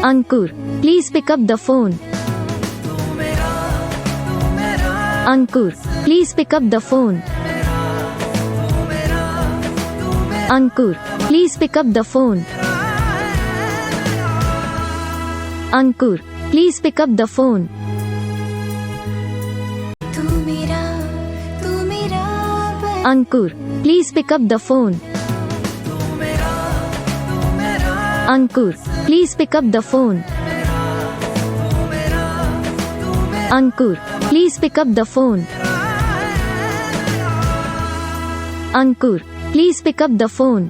Ankur, please pick up the phone. Ankur, please pick up the phone. Ankur, please pick up the phone. Ankur, please pick up the phone. Ankur, please pick up the phone. Ankur, please pick up the phone. Ankur, please pick up the phone. Ankur, please pick up the phone.